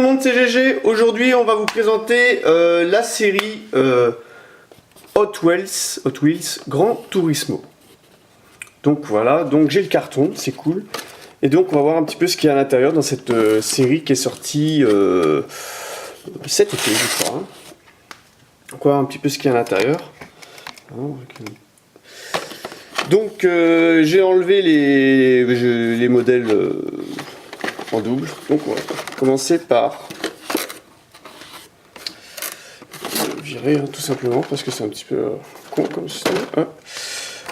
le monde, c'est GG. Aujourd'hui, on va vous présenter la série Hot Wheels Gran Turismo. Donc voilà, donc j'ai le carton, c'est cool. Et donc on va voir un petit peu ce qu'il y a à l'intérieur dans cette série qui est sortie cet été, je crois. On va voir un petit peu ce qu'il y a à l'intérieur. Donc j'ai enlevé les modèles en double. Donc on va commencer par virer tout simplement parce que c'est un petit peu con comme ça.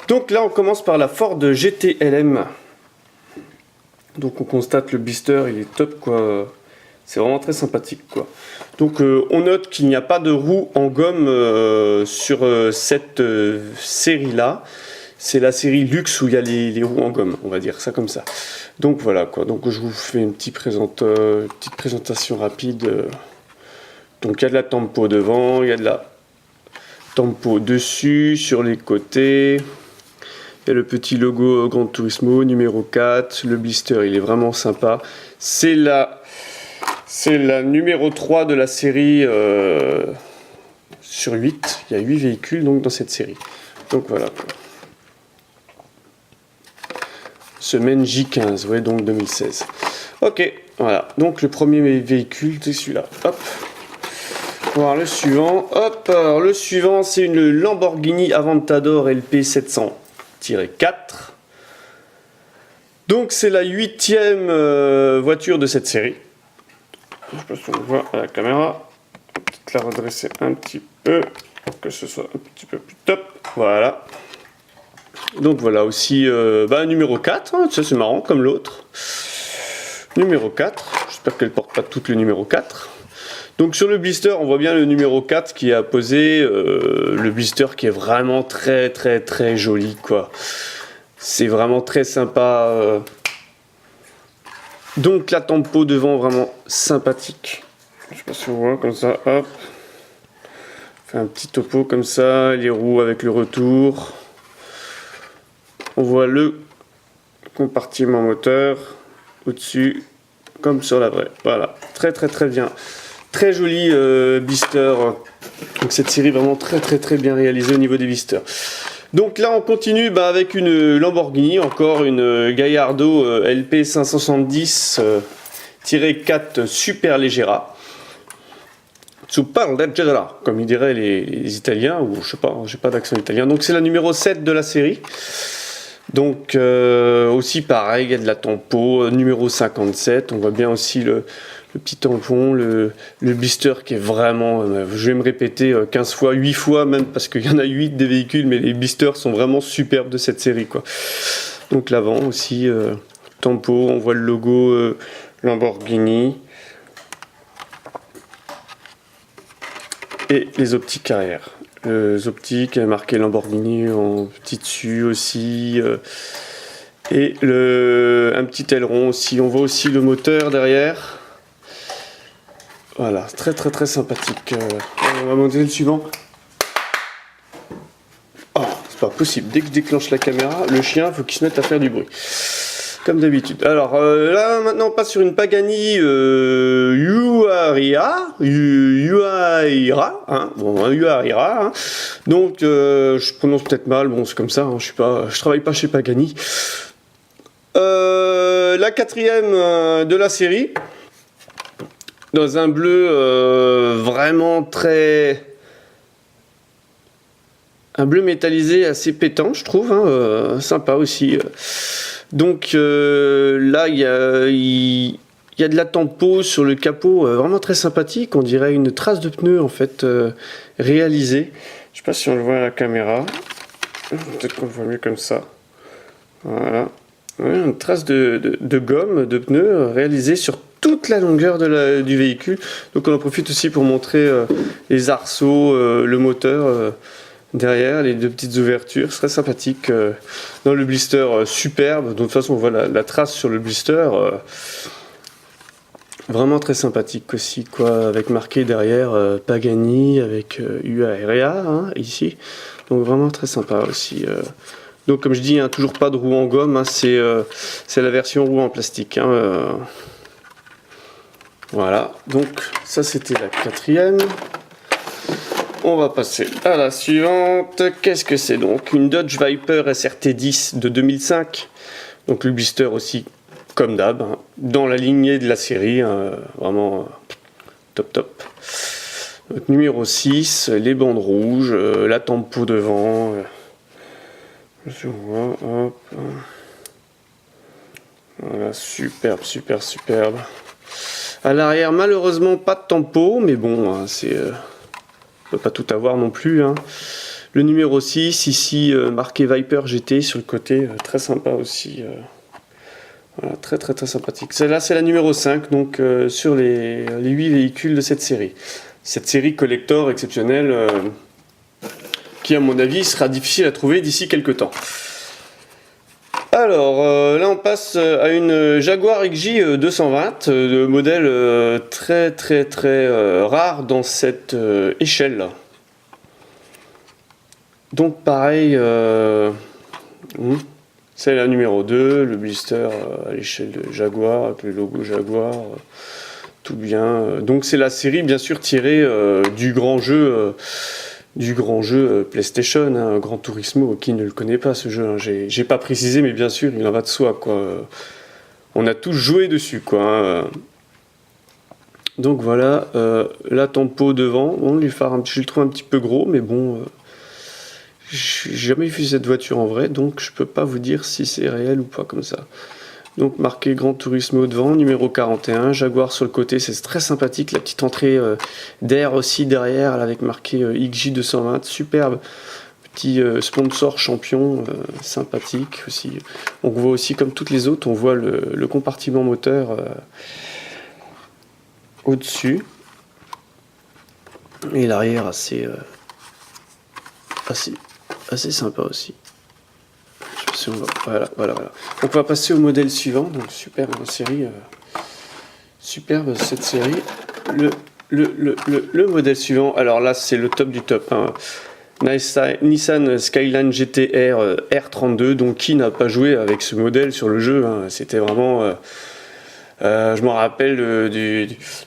Donc là on commence par la Ford GTLM. Donc on constate le blister, il est top quoi. C'est vraiment très sympathique quoi. Donc on note qu'il n'y a pas de roue en gomme sur cette série là. C'est la série luxe où il y a les roues en gomme, on va dire ça comme ça. Donc voilà quoi, donc je vous fais une petite présentation rapide. Donc il y a de la tempo devant, il y a de la tempo dessus, sur les côtés. Il y a le petit logo Gran Turismo numéro 4, le blister il est vraiment sympa. C'est la numéro 3 de la série sur 8, il y a 8 véhicules donc dans cette série. Donc voilà quoi. Semaine J15, ouais, donc 2016. Ok, voilà. Donc le premier véhicule, c'est celui-là. Hop. On va voir le suivant. Hop. Alors le suivant, c'est une Lamborghini Aventador LP 700-4. Donc c'est la 8e voiture de cette série. Je ne sais pas si on voit à la caméra. On va peut-être la redresser un petit peu pour que ce soit un petit peu plus top. Voilà. Donc voilà aussi numéro 4, hein, ça c'est marrant comme l'autre. Numéro 4, j'espère qu'elle porte pas toutes le numéro 4. Donc sur le blister, on voit bien le numéro 4 qui est apposé, le blister qui est vraiment très très très joli quoi. C'est vraiment très sympa. Donc la tempo devant vraiment sympathique. Je sais pas si on voit comme ça, hop. Fait un petit topo comme ça, les roues avec le retour. On voit le compartiment moteur au-dessus, comme sur la vraie. Voilà, très très très bien. Très joli blister. Donc cette série vraiment très très très bien réalisée au niveau des blisters. Donc là on continue avec une Lamborghini, encore une Gallardo LP 570-4 Super Leggera. Super Leggera, comme ils diraient les Italiens, ou je sais pas, j'ai pas d'accent italien. Donc c'est la numéro 7 de la série. Donc aussi pareil, il y a de la tempo, numéro 57, on voit bien aussi le petit tampon, le blister qui est vraiment, je vais me répéter 15 fois, 8 fois même, parce qu'il y en a 8 des véhicules, mais les blisters sont vraiment superbes de cette série quoi. Donc l'avant aussi, tempo, on voit le logo Lamborghini. Et les optiques arrière. Les optiques, marqué Lamborghini en petit dessus aussi. Et un petit aileron aussi. On voit aussi le moteur derrière. Voilà, très très très sympathique. On va monter le suivant. Oh, c'est pas possible. Dès que je déclenche la caméra, le chien, il faut qu'il se mette à faire du bruit. Comme d'habitude. Alors là, maintenant, on passe sur une Pagani Huayra, hein. Bon, Huayra, hein. Donc, je prononce peut-être mal. Bon, c'est comme ça. Hein, je travaille pas chez Pagani. La 4e de la série, dans un bleu vraiment très, un bleu métallisé assez pétant, je trouve. Hein, sympa aussi. Donc là, il y a de la tempo sur le capot, vraiment très sympathique. On dirait une trace de pneu en fait réalisée. Je sais pas si on le voit à la caméra. Peut-être qu'on le voit mieux comme ça. Voilà. Ouais, une trace de gomme, de pneu réalisée sur toute la longueur du véhicule. Donc on en profite aussi pour montrer les arceaux, le moteur. Derrière, les 2 petites ouvertures, c'est très sympathique. Dans le blister, superbe. De toute façon, on voit la trace sur le blister. Vraiment très sympathique aussi, quoi. Avec marqué derrière Pagani, avec Huayra, hein, ici. Donc vraiment très sympa aussi. Donc comme je dis, hein, toujours pas de roue en gomme. Hein, c'est la version roue en plastique. Hein, Voilà, donc ça c'était la quatrième. On va passer à la suivante. Qu'est-ce que c'est donc? Une Dodge Viper SRT10 de 2005. Donc le blister aussi, comme d'hab, hein, dans la lignée de la série, hein, vraiment top top. Donc, numéro 6, les bandes rouges, la tempo devant. Je vois, hop. Voilà, superbe, superbe, superbe. À l'arrière, malheureusement, pas de tempo, mais bon, hein, c'est... on peut pas tout avoir non plus. Hein. Le numéro 6, ici, marqué Viper GT sur le côté, très sympa aussi. Voilà, très très très sympathique. Celle-là, c'est la numéro 5, donc sur les 8 véhicules de cette série. Cette série collector exceptionnelle, qui à mon avis sera difficile à trouver d'ici quelques temps. Alors, là on passe à une Jaguar XJ 220, de modèle très très très rare dans cette échelle là. Donc pareil, c'est la numéro 2, le blister à l'échelle de Jaguar, avec le logo Jaguar, tout bien. Donc c'est la série bien sûr tirée du grand jeu PlayStation, hein, Gran Turismo. Qui ne le connaît pas ce jeu, hein. J'ai pas précisé, mais bien sûr il en va de soi, quoi. On a tous joué dessus, quoi, hein. Donc voilà, la tempo devant, bon, les phares, je le trouve un petit peu gros, mais bon, j'ai jamais vu cette voiture en vrai, donc je peux pas vous dire si c'est réel ou pas comme ça. Donc marqué Gran Turismo devant, numéro 41, Jaguar sur le côté, c'est très sympathique, la petite entrée d'air aussi derrière, avec marqué XJ220, superbe, petit sponsor champion, sympathique aussi. On voit aussi, comme toutes les autres, on voit le compartiment moteur au-dessus, et l'arrière assez sympa aussi. Voilà. Donc on va passer au modèle suivant. Donc superbe série, superbe cette série. Le modèle suivant. Alors là c'est le top du top, hein. Nissan Skyline GT-R R32. Donc qui n'a pas joué avec ce modèle sur le jeu, hein. C'était vraiment. Je me rappelle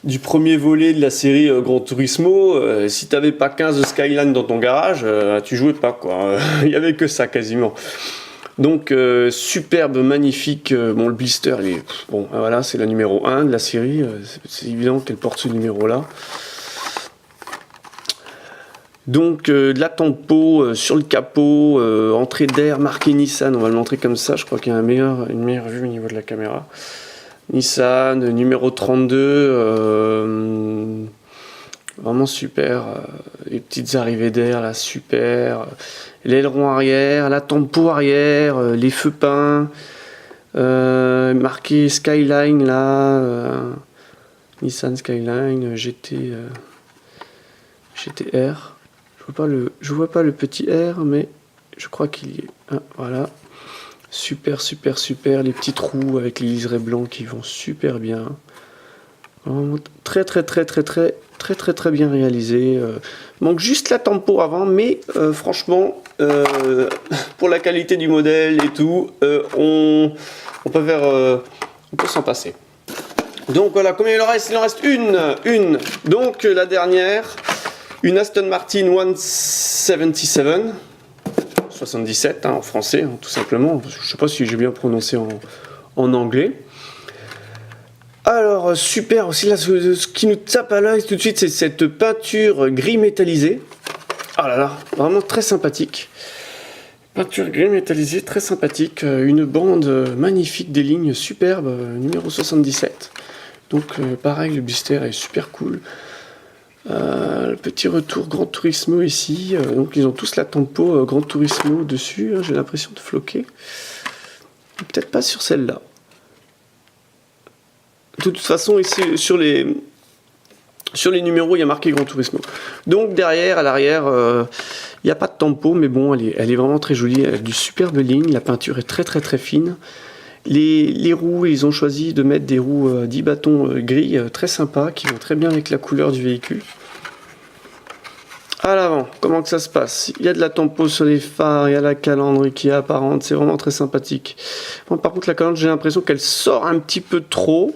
du premier volet de la série Gran Turismo. Si t'avais pas 15 Skyline dans ton garage, tu jouais pas, quoi. Il y avait que ça quasiment. Donc superbe, magnifique. Bon, le blister, bon, voilà, c'est la numéro 1 de la série. C'est évident qu'elle porte ce numéro-là. Donc de la tempo sur le capot, entrée d'air marqué Nissan. On va le montrer comme ça. Je crois qu'il y a une meilleure vue au niveau de la caméra. Nissan, numéro 32. Vraiment super, les petites arrivées d'air là, super, l'aileron arrière, la tempo arrière, les feux peints, marqué Skyline là, Nissan Skyline GTR. Je vois pas le petit R, mais je crois qu'il y est. Ah, voilà, super, les petits trous avec les liserés blancs qui vont super bien. Vraiment très bien réalisé. Manque juste la tempo avant, mais franchement, pour la qualité du modèle et tout, on peut s'en passer. Donc voilà, combien il en reste? Il en reste une. Donc la dernière, une Aston Martin 177, hein, en français, hein, tout simplement. Je sais pas si j'ai bien prononcé en anglais. Alors, super aussi, là, ce qui nous tape à l'œil tout de suite, c'est cette peinture gris métallisé. Ah là là, vraiment très sympathique. Peinture gris métallisée, très sympathique. Une bande magnifique, des lignes superbes, numéro 77. Donc, pareil, le blister est super cool. Le petit retour Gran Turismo ici. Donc, ils ont tous la tempo Gran Turismo dessus. J'ai l'impression de floquer. Peut-être pas sur celle-là. De toute façon, ici, sur les numéros, il y a marqué Gran Turismo. Donc derrière, à l'arrière, il n'y a pas de tempo, mais bon, elle est vraiment très jolie. Elle a du superbe ligne, la peinture est très fine. Les roues, ils ont choisi de mettre des roues 10 bâtons gris, très sympas, qui vont très bien avec la couleur du véhicule. À l'avant, comment que ça se passe? Il y a de la tempo sur les phares, il y a la calandre qui est apparente, c'est vraiment très sympathique. Bon, par contre, la calandre, j'ai l'impression qu'elle sort un petit peu trop.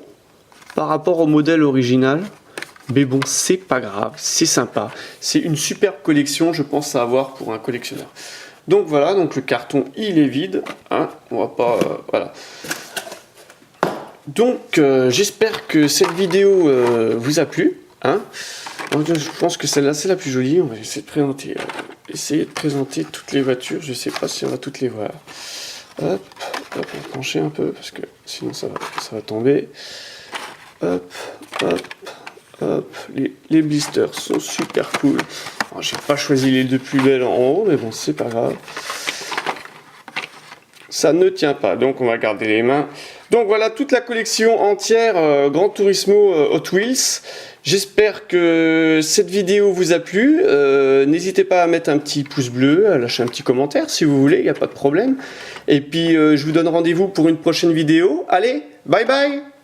par rapport au modèle original. Mais bon, c'est pas grave, c'est sympa. C'est une superbe collection, je pense, à avoir pour un collectionneur. Donc voilà, donc le carton, il est vide. Hein, on va pas... voilà. Donc, j'espère que cette vidéo vous a plu. Hein. Je pense que celle-là, c'est la plus jolie. On va essayer de présenter toutes les voitures. Je sais pas si on va toutes les voir. Hop, hop, on va pencher un peu, parce que sinon ça va tomber. Hop, hop. Hop, les blisters sont super cool. J'ai pas choisi les deux plus belles en haut, mais bon, c'est pas grave. Ça ne tient pas, donc on va garder les mains. Donc voilà, toute la collection entière Gran Turismo Hot Wheels. J'espère que cette vidéo vous a plu. N'hésitez pas à mettre un petit pouce bleu, à lâcher un petit commentaire si vous voulez, il n'y a pas de problème. Et puis je vous donne rendez-vous pour une prochaine vidéo. Allez, bye bye!